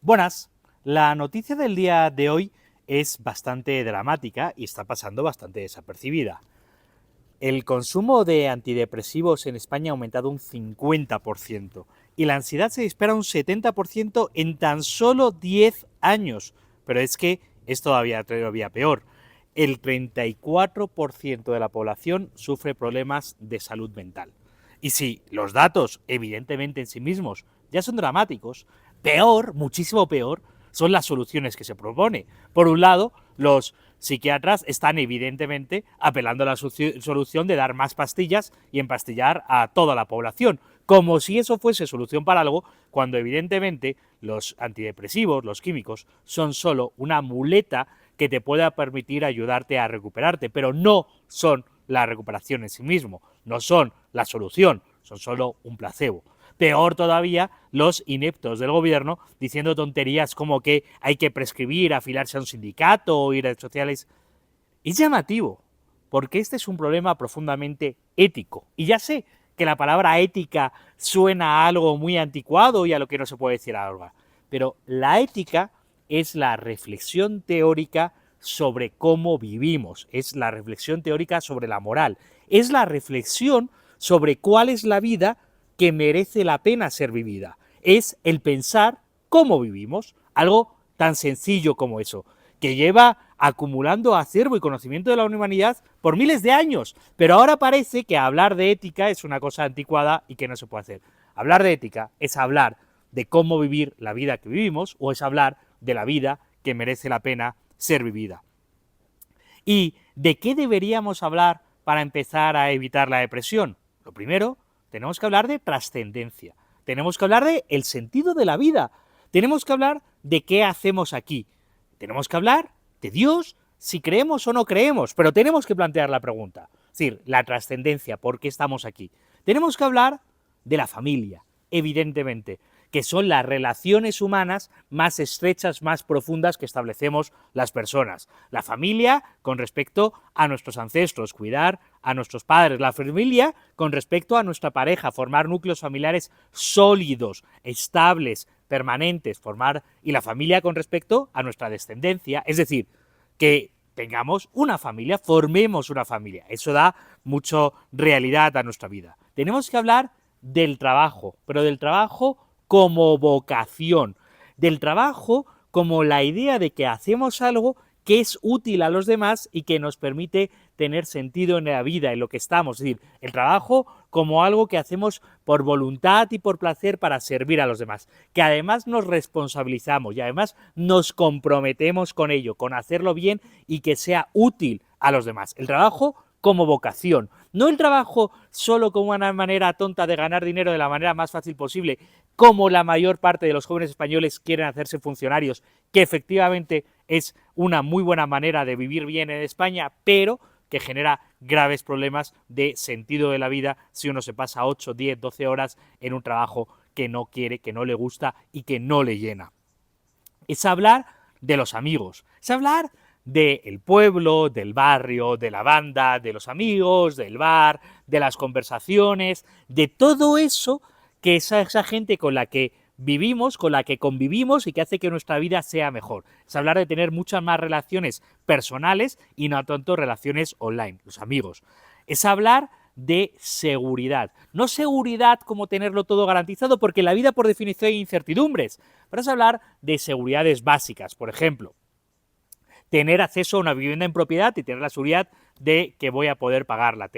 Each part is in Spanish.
Buenas, la noticia del día de hoy es bastante dramática y está pasando bastante desapercibida. El consumo de antidepresivos en España ha aumentado un 50% y la ansiedad se dispara un 70% en tan solo 10 años. Pero es que es todavía peor. El 34% de la población sufre problemas de salud mental. Y si los datos, evidentemente en sí mismos, ya son dramáticos, peor, muchísimo peor, son las soluciones que se propone. Por un lado, los psiquiatras están evidentemente apelando a la solución de dar más pastillas y empastillar a toda la población, como si eso fuese solución para algo, cuando evidentemente los antidepresivos, los químicos, son solo una muleta que te pueda permitir ayudarte a recuperarte, pero no son la recuperación en sí mismo, no son la solución, son solo un placebo. Peor todavía, los ineptos del gobierno diciendo tonterías como que hay que prescribir, afiliarse a un sindicato o ir a redes sociales. Es llamativo, porque este es un problema profundamente ético. Y ya sé que la palabra ética suena a algo muy anticuado y a lo que no se puede decir ahora, pero la ética es la reflexión teórica sobre cómo vivimos, es la reflexión teórica sobre la moral, es la reflexión sobre cuál es la vida que merece la pena ser vivida. Es el pensar cómo vivimos, algo tan sencillo como eso, que lleva acumulando acervo y conocimiento de la humanidad por miles de años, pero ahora parece que hablar de ética es una cosa anticuada y que no se puede hacer. Hablar de ética es hablar de cómo vivir la vida que vivimos o es hablar de la vida que merece la pena ser vivida. ¿Y de qué deberíamos hablar para empezar a evitar la depresión? Lo primero, tenemos que hablar de trascendencia, tenemos que hablar de el sentido de la vida, tenemos que hablar de qué hacemos aquí, tenemos que hablar de Dios, si creemos o no creemos, pero tenemos que plantear la pregunta, es decir, la trascendencia, ¿por qué estamos aquí? Tenemos que hablar de la familia, evidentemente, que son las relaciones humanas más estrechas, más profundas que establecemos las personas. La familia con respecto a nuestros ancestros, cuidar a nuestros padres. La familia con respecto a nuestra pareja, formar núcleos familiares sólidos, estables, permanentes, y la familia con respecto a nuestra descendencia, es decir, que tengamos una familia, formemos una familia. Eso da mucha realidad a nuestra vida. Tenemos que hablar del trabajo, pero del trabajo como vocación, del trabajo como la idea de que hacemos algo que es útil a los demás y que nos permite tener sentido en la vida, en lo que estamos. Es decir, el trabajo como algo que hacemos por voluntad y por placer para servir a los demás, que además nos responsabilizamos y además nos comprometemos con ello, con hacerlo bien y que sea útil a los demás. El trabajo como vocación, no el trabajo solo como una manera tonta de ganar dinero de la manera más fácil posible, como la mayor parte de los jóvenes españoles quieren hacerse funcionarios, que efectivamente es una muy buena manera de vivir bien en España, pero que genera graves problemas de sentido de la vida si uno se pasa 8, 10, 12 horas en un trabajo que no quiere, que no le gusta y que no le llena. Es hablar de los amigos, es hablar del pueblo, del barrio, de la banda, de los amigos, del bar, de las conversaciones, de todo eso que es esa gente con la que vivimos, con la que convivimos y que hace que nuestra vida sea mejor. Es hablar de tener muchas más relaciones personales y no tanto relaciones online, los amigos. Es hablar de seguridad. No seguridad como tenerlo todo garantizado, porque en la vida por definición hay incertidumbres, pero es hablar de seguridades básicas, por ejemplo, tener acceso a una vivienda en propiedad y tener la seguridad de que voy a poder pagarla,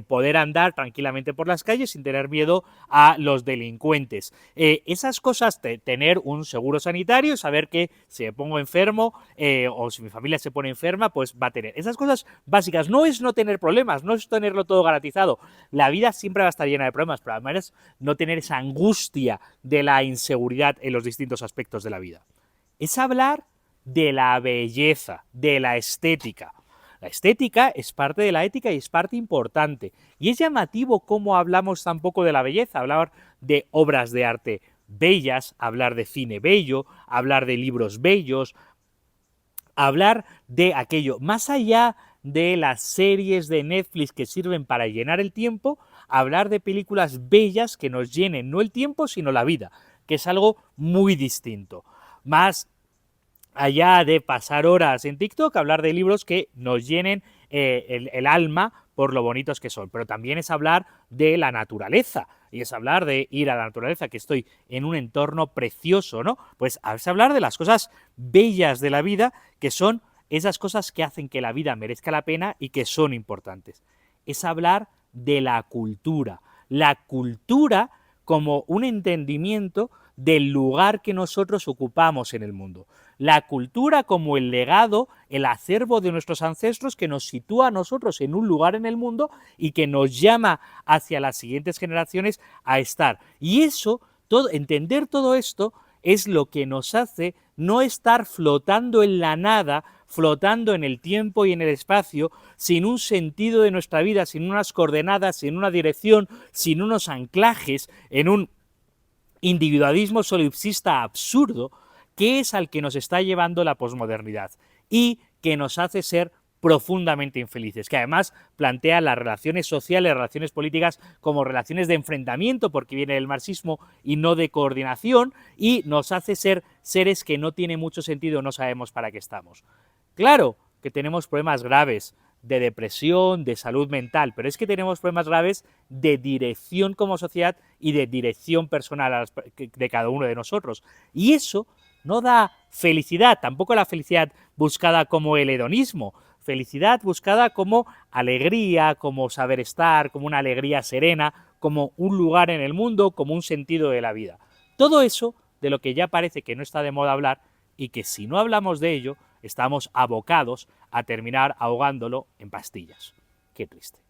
poder andar tranquilamente por las calles sin tener miedo a los delincuentes. Esas cosas, tener un seguro sanitario, saber que si me pongo enfermo o si mi familia se pone enferma, pues va a tener. Esas cosas básicas no es no tener problemas, no es tenerlo todo garantizado. La vida siempre va a estar llena de problemas, pero además es no tener esa angustia de la inseguridad en los distintos aspectos de la vida. Es hablar de la belleza, de la estética. La estética es parte de la ética y es parte importante. Y es llamativo cómo hablamos tan poco de la belleza, hablar de obras de arte bellas, hablar de cine bello, hablar de libros bellos, hablar de aquello. Más allá de las series de Netflix que sirven para llenar el tiempo, hablar de películas bellas que nos llenen no el tiempo, sino la vida, que es algo muy distinto. más allá de pasar horas en TikTok, hablar de libros que nos llenen el alma por lo bonitos que son, pero también es hablar de la naturaleza, y es hablar de ir a la naturaleza, que estoy en un entorno precioso, ¿no? Pues es hablar de las cosas bellas de la vida, que son esas cosas que hacen que la vida merezca la pena y que son importantes. Es hablar de la cultura como un entendimiento del lugar que nosotros ocupamos en el mundo. La cultura como el legado, el acervo de nuestros ancestros que nos sitúa a nosotros en un lugar en el mundo y que nos llama hacia las siguientes generaciones a estar. Y eso, entender todo esto es lo que nos hace no estar flotando en la nada, flotando en el tiempo y en el espacio, sin un sentido de nuestra vida, sin unas coordenadas, sin una dirección, sin unos anclajes, en un individualismo solipsista absurdo, que es al que nos está llevando la posmodernidad y que nos hace ser profundamente infelices, que además plantea las relaciones sociales, las relaciones políticas como relaciones de enfrentamiento, porque viene del marxismo y no de coordinación, y nos hace ser seres que no tiene mucho sentido, no sabemos para qué estamos. Claro que tenemos problemas graves de depresión, de salud mental, pero es que tenemos problemas graves de dirección como sociedad y de dirección personal de cada uno de nosotros. Y eso no da felicidad, tampoco la felicidad buscada como el hedonismo, felicidad buscada como alegría, como saber estar, como una alegría serena, como un lugar en el mundo, como un sentido de la vida. Todo eso de lo que ya parece que no está de moda hablar y que si no hablamos de ello, estamos abocados a terminar ahogándolo en pastillas. Qué triste.